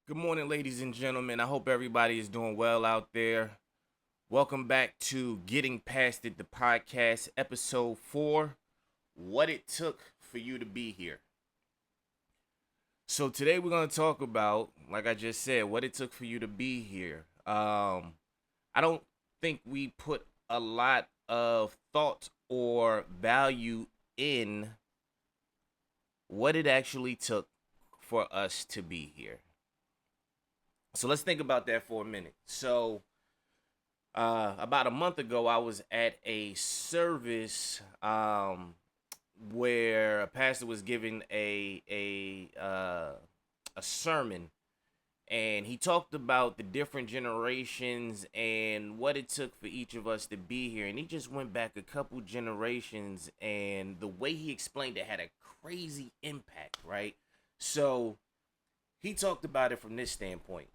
Good morning, ladies and gentlemen. I hope everybody is doing well out there. Welcome back to Getting Past It, the podcast, episode 4, What It Took for You to Be Here. So today we're going to talk about, like I just said, what it took for you to be here. I don't think we put a lot of thought or value in what it actually took for us to be here. So let's think about that for a minute. So, about a month ago, I was at a service where a pastor was giving a sermon, and he talked about the different generations and what it took for each of us to be here. And he just went back a couple generations, and the way he explained it had a crazy impact, right? So he talked about it from this standpoint.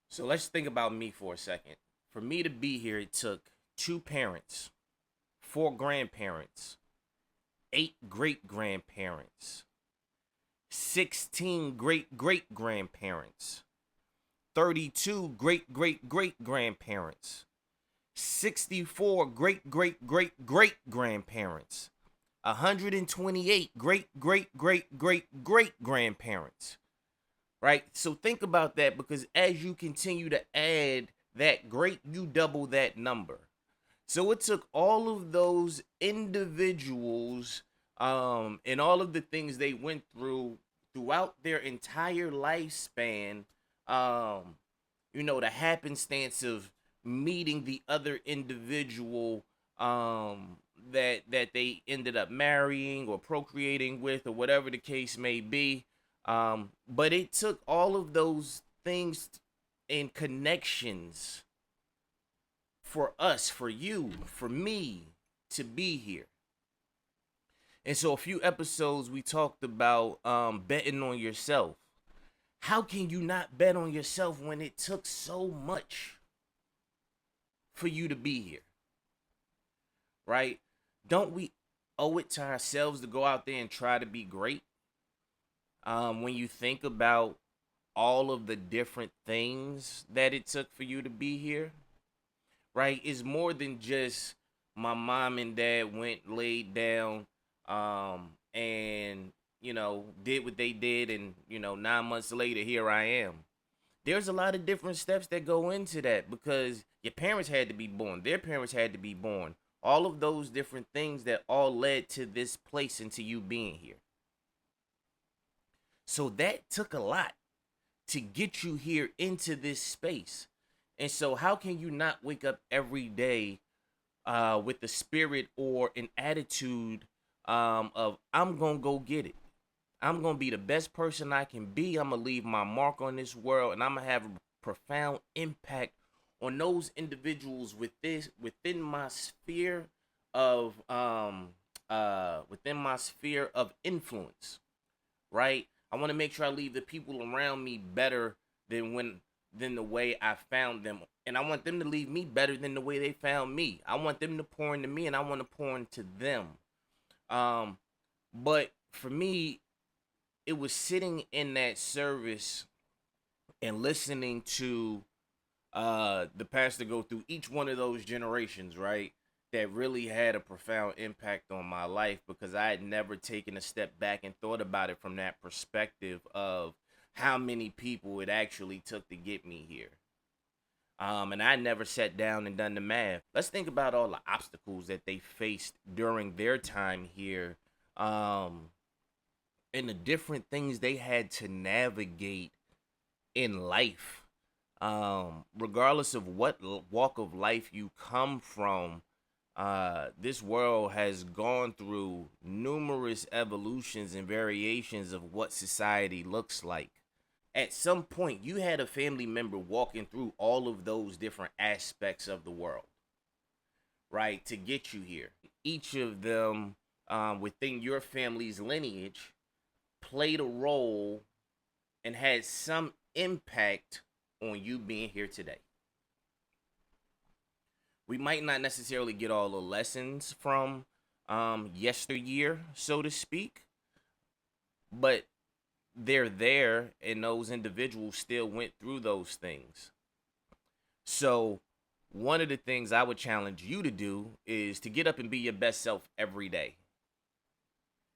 So let's think about me for a second. For me to be here, it took 2 parents, 4 grandparents, 8 great grandparents, 16 great great grandparents, 32 great great great grandparents, 64 great great great great grandparents, 128 great great great great great grandparents, right? So think about that, because as you continue to add that great, you double that number. So it took all of those individuals and all of the things they went through throughout their entire lifespan, um, the happenstance of meeting the other individual that they ended up marrying or procreating with, or whatever the case may be. But it took all of those things and connections for us, for you, for me to be here. And so a few episodes we talked about betting on yourself. How can you not bet on yourself when it took so much for you to be here? Right? Don't we owe it to ourselves to go out there and try to be great? When you think about all of the different things that it took for you to be here, right? It's more than just my mom and dad went laid down and did what they did, and 9 months later here I am. There's a lot of different steps that go into that, because your parents had to be born, their parents had to be born, all of those different things that all led to this place and to you being here. So that took a lot to get you here into this space. And so how can you not wake up every day with the spirit or an attitude of, I'm going to go get it. I'm going to be the best person I can be. I'm going to leave my mark on this world, and I'm going to have a profound impact on those individuals within my sphere of influence, right? I want to make sure I leave the people around me better than the way I found them. And I want them to leave me better than the way they found me. I want them to pour into me, and I want to pour into them. But for me, it was sitting in that service and listening to the pastor go through each one of those generations, right? That really had a profound impact on my life, because I had never taken a step back and thought about it from that perspective of how many people it actually took to get me here. And I never sat down and done the math. Let's think about all the obstacles that they faced during their time here, and the different things they had to navigate in life. Regardless of what walk of life you come from, this world has gone through numerous evolutions and variations of what society looks like. At some point, you had a family member walking through all of those different aspects of the world, right, to get you here. Each of them within your family's lineage played a role and had some impact on you being here today. We might not necessarily get all the lessons from yesteryear, so to speak, but they're there, and those individuals still went through those things. So, one of the things I would challenge you to do is to get up and be your best self every day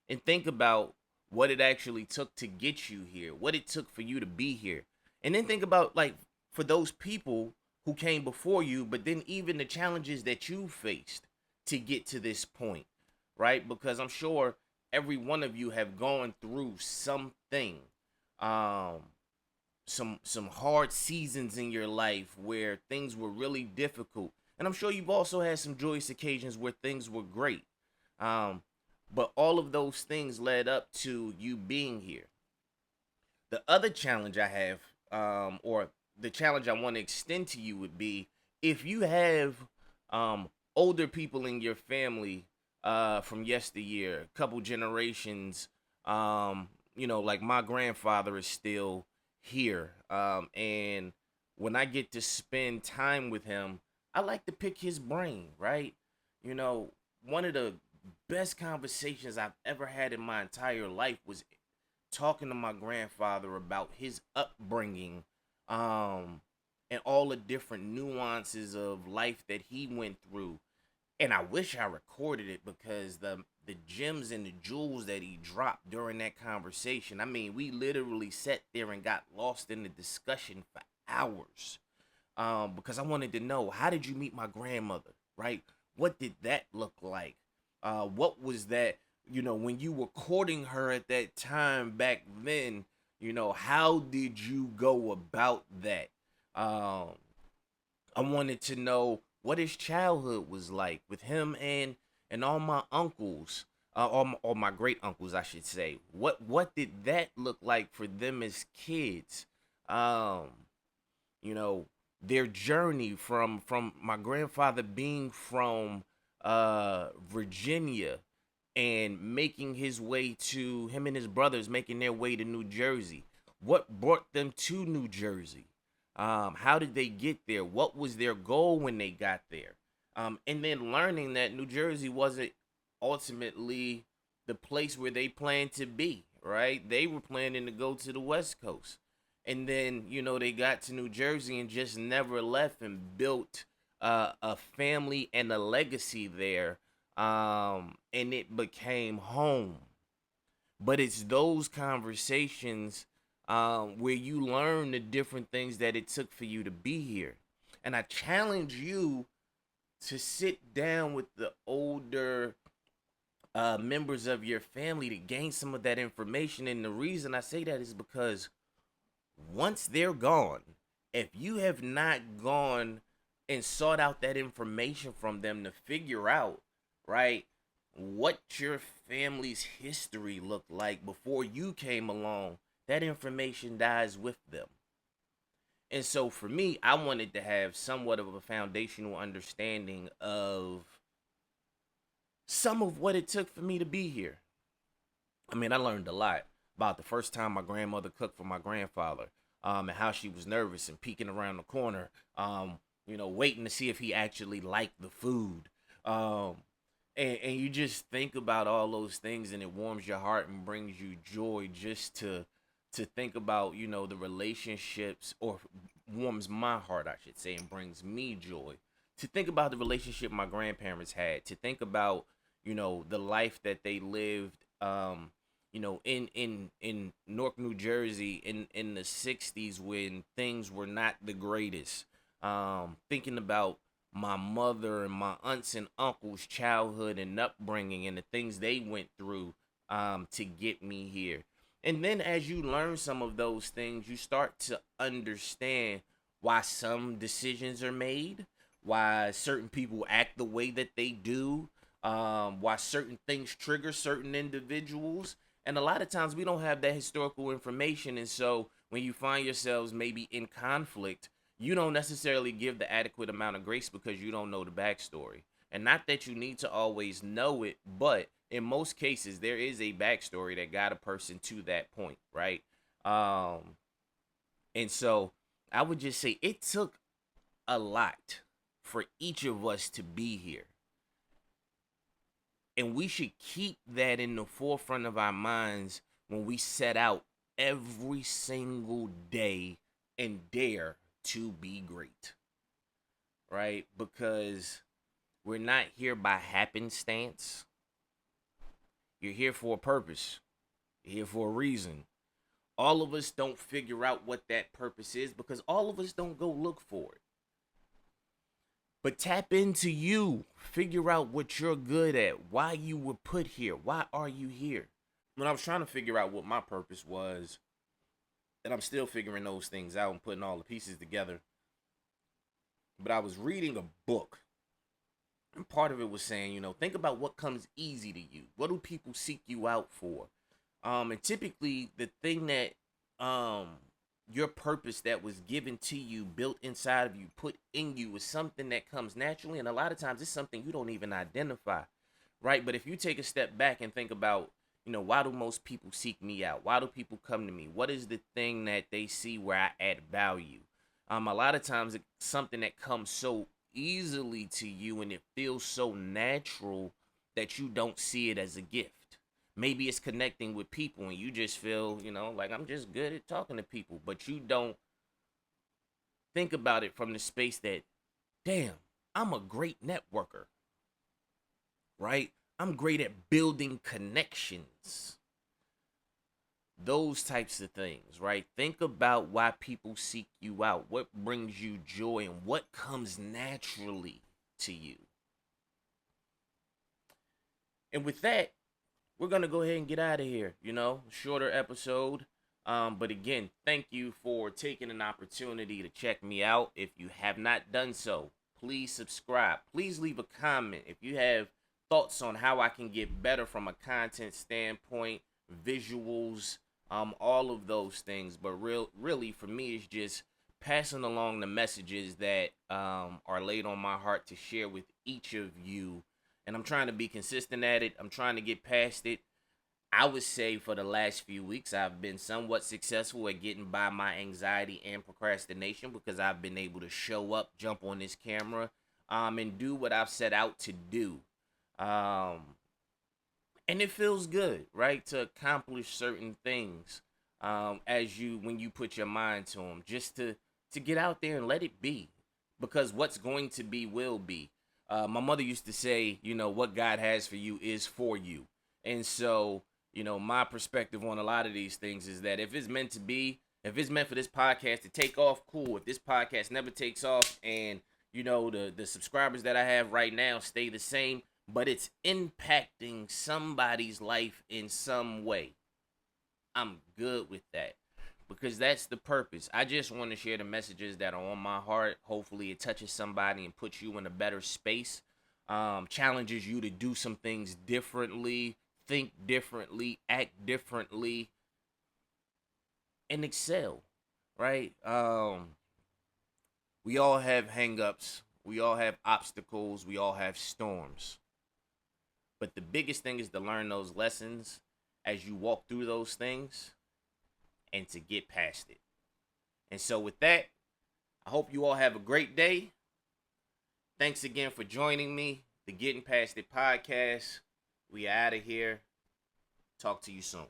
and think about what it actually took to get you here, what it took for you to be here. And then think about, like, for those people who came before you, but then even the challenges that you faced to get to this point, right? Because I'm sure every one of you have gone through something, um some hard seasons in your life where things were really difficult. And I'm sure you've also had some joyous occasions where things were great. Um, but all of those things led up to you being here. The other challenge I have, or the challenge I want to extend to you would be if you have older people in your family from yesteryear, a couple generations, like my grandfather is still here. And when I get to spend time with him, I like to pick his brain, right? You know, one of the best conversations I've ever had in my entire life was talking to my grandfather about his upbringing, um and all the different nuances of life that he went through. And I wish I recorded it because the gems and the jewels that he dropped during that conversation, I mean, we literally sat there and got lost in the discussion for hours. Because I wanted to know, how did you meet my grandmother, right? What did that look like? What was that, when you were courting her at that time back then, how did you go about that? Um, I wanted to know what his childhood was like with him and all my uncles, all my great uncles, I should say. What did that look like for them as kids? Um, you know, their journey from my grandfather being from Virginia and making his way to him and his brothers making their way to New Jersey. What brought them to New Jersey? How did they get there? What was their goal when they got there? And then learning that New Jersey wasn't ultimately the place where they planned to be, right? They were planning to go to the West Coast. And then, they got to New Jersey and just never left and built a family and a legacy there. And it became home. But it's those conversations where you learn the different things that it took for you to be here. And I challenge you to sit down with the older members of your family to gain some of that information. And the reason I say that is because once they're gone, if you have not gone and sought out that information from them to figure out, right, what your family's history looked like before you came along, that information dies with them. And so for me, I wanted to have somewhat of a foundational understanding of some of what it took for me to be here. I mean, I learned a lot about the first time my grandmother cooked for my grandfather, and how she was nervous and peeking around the corner, waiting to see if he actually liked the food. Um, and you just think about all those things, and it warms your heart and brings you joy just to think about, the relationships, or warms my heart, I should say, and brings me joy to think about the relationship my grandparents had, to think about, the life that they lived, in Newark, New Jersey in the 60s when things were not the greatest. Thinking about my mother and my aunts and uncles' childhood and upbringing and the things they went through to get me here. And then as you learn some of those things, you start to understand why some decisions are made, why certain people act the way that they do, why certain things trigger certain individuals. And a lot of times we don't have that historical information. And so when you find yourselves maybe in conflict, you don't necessarily give the adequate amount of grace because you don't know the backstory. And not that you need to always know it, but in most cases, there is a backstory that got a person to that point, right? Um, and so I would just say it took a lot for each of us to be here. And we should keep that in the forefront of our minds when we set out every single day and dare to be great, right? Because we're not here by happenstance. You're here for a purpose. You're here for a reason. All of us don't figure out what that purpose is because all of us don't go look for it. But tap into you. Figure out what you're good at. Why you were put here. Why are you here? When I was trying to figure out what my purpose was, and I'm still figuring those things out and putting all the pieces together, but I was reading a book. And part of it was saying, think about what comes easy to you. What do people seek you out for? And typically the thing that your purpose that was given to you, built inside of you, put in you, is something that comes naturally, and a lot of times it's something you don't even identify, right? But if you take a step back and think about, why do most people seek me out? Why do people come to me? What is the thing that they see where I add value? A lot of times it's something that comes so easily to you and it feels so natural that you don't see it as a gift. Maybe it's connecting with people and you just feel, like I'm just good at talking to people, but you don't think about it from the space that, damn, I'm a great networker, right? I'm great at building connections. Those types of things, right? Think about why people seek you out, what brings you joy, and what comes naturally to you. And with that, we're going to go ahead and get out of here, shorter episode. But again, thank you for taking an opportunity to check me out. If you have not done so, please subscribe. Please leave a comment if you have thoughts on how I can get better from a content standpoint, visuals, all of those things. But really, for me, it's just passing along the messages that are laid on my heart to share with each of you. And I'm trying to be consistent at it. I'm trying to get past it. I would say for the last few weeks, I've been somewhat successful at getting by my anxiety and procrastination because I've been able to show up, jump on this camera, and do what I've set out to do. And it feels good, right, to accomplish certain things when you put your mind to them, just to get out there and let it be, because what's going to be will be. My mother used to say, what God has for you is for you. And so, my perspective on a lot of these things is that if it's meant to be, if it's meant for this podcast to take off, cool. If this podcast never takes off and, the subscribers that I have right now stay the same, but it's impacting somebody's life in some way, I'm good with that. Because that's the purpose. I just want to share the messages that are on my heart. Hopefully it touches somebody and puts you in a better space. Challenges you to do some things differently, think differently, act differently, and excel, right? We all have hang-ups. We all have obstacles. We all have storms. But the biggest thing is to learn those lessons as you walk through those things, and to get past it. And so with that, I hope you all have a great day. Thanks again for joining me, the Getting Past It podcast. We out of here. Talk to you soon.